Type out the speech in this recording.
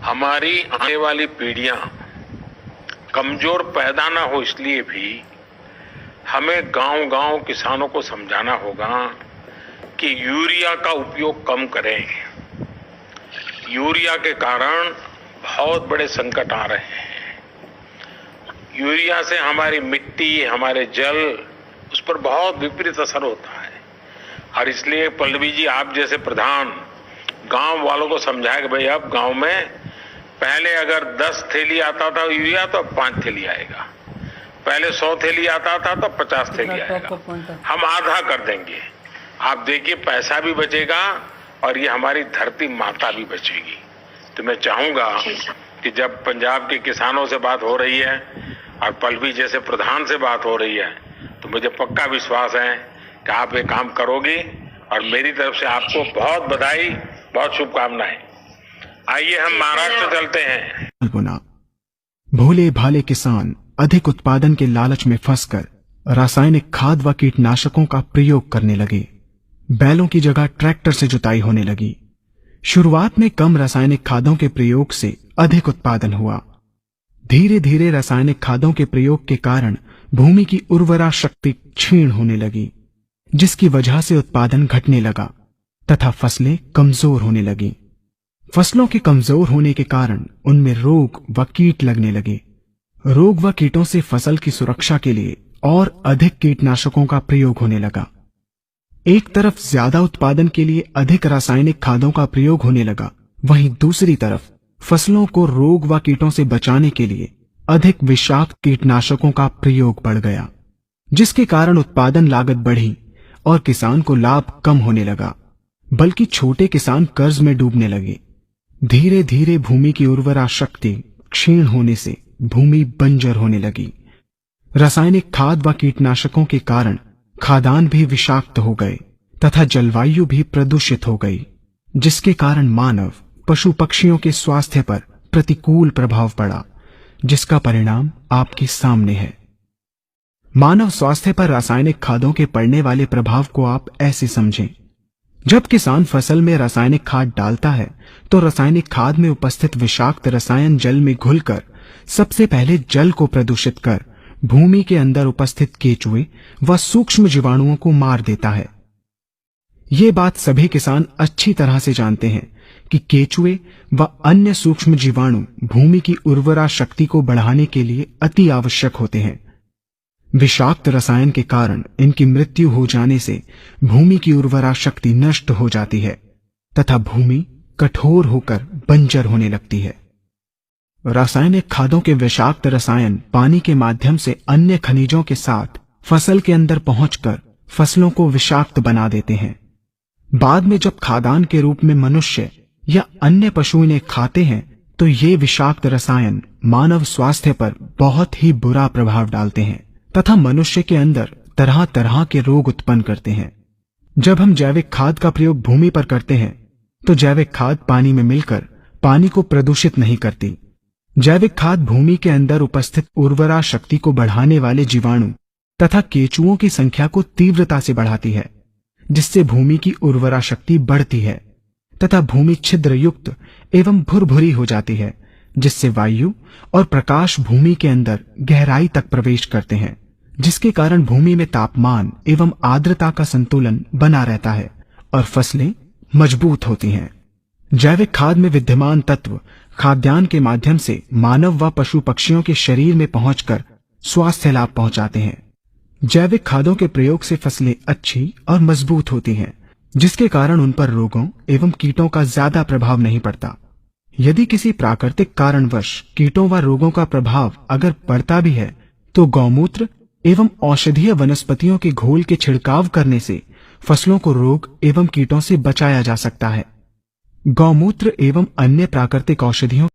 हमारी आने वाली पीढ़ियां कमजोर पैदा ना हो, इसलिए भी हमें गांव-गांव किसानों को समझाना होगा कि यूरिया का उपयोग कम करें। यूरिया के कारण बहुत बड़े संकट आ रहे हैं। यूरिया से हमारी मिट्टी, हमारे जल, उस पर बहुत विपरीत असर होता है। और इसलिए पल्लवी जी, आप जैसे प्रधान गांव वालों को समझाए कि भाई अब गांव में पहले अगर 10 थैली आता था यूरिया तो अब 5 थैली आएगा, पहले 100 थैली आता था तो 50 थैली आएगा, हम आधा कर देंगे। आप देखिए पैसा भी बचेगा और ये हमारी धरती माता भी बचेगी। तो मैं चाहूंगा कि जब पंजाब के किसानों से बात हो रही है और पल्लवी जैसे प्रधान से बात हो रही है, तो मुझे पक्का विश्वास है कि आप ये काम करोगे और मेरी तरफ से आपको बहुत बधाई, बहुत शुभकामनाएं। आइए हम महाराष्ट्र चलते हैं। भोले भाले किसान अधिक उत्पादन के लालच में फंसकर रासायनिक खाद व कीटनाशकों का प्रयोग करने लगे। बैलों की जगह ट्रैक्टर से जुताई होने लगी। शुरुआत में कम रासायनिक खादों के प्रयोग से अधिक उत्पादन हुआ। धीरे धीरे रासायनिक खादों के प्रयोग के कारण भूमि की उर्वरा शक्ति क्षीण होने लगी, जिसकी वजह से उत्पादन घटने लगा तथा फसलें कमजोर होने लगी। फसलों के कमजोर होने के कारण उनमें रोग व कीट लगने लगे। रोग व कीटों से फसल की सुरक्षा के लिए और अधिक कीटनाशकों का प्रयोग होने लगा। एक तरफ ज्यादा उत्पादन के लिए अधिक रासायनिक खादों का प्रयोग होने लगा, वहीं दूसरी तरफ फसलों को रोग व कीटों से बचाने के लिए अधिक विषाक्त कीटनाशकों का प्रयोग बढ़ गया, जिसके कारण उत्पादन लागत बढ़ी और किसान को लाभ कम होने लगा, बल्कि छोटे किसान कर्ज में डूबने लगे। धीरे धीरे भूमि की उर्वरा शक्ति क्षीण होने से भूमि बंजर होने लगी। रासायनिक खाद व कीटनाशकों के कारण खाद्यान्न भी विषाक्त हो गए तथा जलवायु भी प्रदूषित हो गई, जिसके कारण मानव, पशु पक्षियों के स्वास्थ्य पर प्रतिकूल प्रभाव पड़ा, जिसका परिणाम आपके सामने है। मानव स्वास्थ्य पर रासायनिक खादों के पड़ने वाले प्रभाव को आप ऐसे समझें। जब किसान फसल में रासायनिक खाद डालता है तो रासायनिक खाद में उपस्थित विषाक्त रसायन जल में घुलकर सबसे पहले जल को प्रदूषित कर भूमि के अंदर उपस्थित केचुए व सूक्ष्म जीवाणुओं को मार देता है। ये बात सभी किसान अच्छी तरह से जानते हैं कि केचुए व अन्य सूक्ष्म जीवाणु भूमि की उर्वरा शक्ति को बढ़ाने के लिए अति आवश्यक होते हैं। विषाक्त रसायन के कारण इनकी मृत्यु हो जाने से भूमि की उर्वरा शक्ति नष्ट हो जाती है तथा भूमि कठोर होकर बंजर होने लगती है। रासायनिक खादों के विषाक्त रसायन पानी के माध्यम से अन्य खनिजों के साथ फसल के अंदर पहुंचकर फसलों को विषाक्त बना देते हैं। बाद में जब खाद्यान्न के रूप में मनुष्य या अन्य पशु इन्हें खाते हैं तो ये विषाक्त रसायन मानव स्वास्थ्य पर बहुत ही बुरा प्रभाव डालते हैं तथा मनुष्य के अंदर तरह तरह के रोग उत्पन्न करते हैं। जब हम जैविक खाद का प्रयोग भूमि पर करते हैं तो जैविक खाद पानी में मिलकर पानी को प्रदूषित नहीं करती। जैविक खाद भूमि के अंदर उपस्थित उर्वरा शक्ति को बढ़ाने वाले जीवाणु तथा केचुओं की संख्या को तीव्रता से बढ़ाती है, जिससे भूमि की उर्वरा शक्ति बढ़ती है तथा भूमि छिद्र युक्त एवं भुरभुरी हो जाती है, जिससे वायु और प्रकाश भूमि के अंदर गहराई तक प्रवेश करते हैं, जिसके कारण भूमि में तापमान एवं आर्द्रता का संतुलन बना रहता है और फसलें मजबूत होती हैं। जैविक खाद में विद्यमान तत्व खाद्यान्न के माध्यम से मानव व पशु पक्षियों के शरीर में पहुंचकर स्वास्थ्य लाभ पहुंचाते हैं। जैविक खादों के प्रयोग से फसलें अच्छी और मजबूत होती हैं, जिसके कारण उन पर रोगों एवं कीटों का ज्यादा प्रभाव नहीं पड़ता। यदि किसी प्राकृतिक कारणवश कीटों व रोगों का प्रभाव अगर पड़ता भी है तो गौमूत्र एवं औषधीय वनस्पतियों के घोल के छिड़काव करने से फसलों को रोग एवं कीटों से बचाया जा सकता है। गौमूत्र एवं अन्य प्राकृतिक औषधियों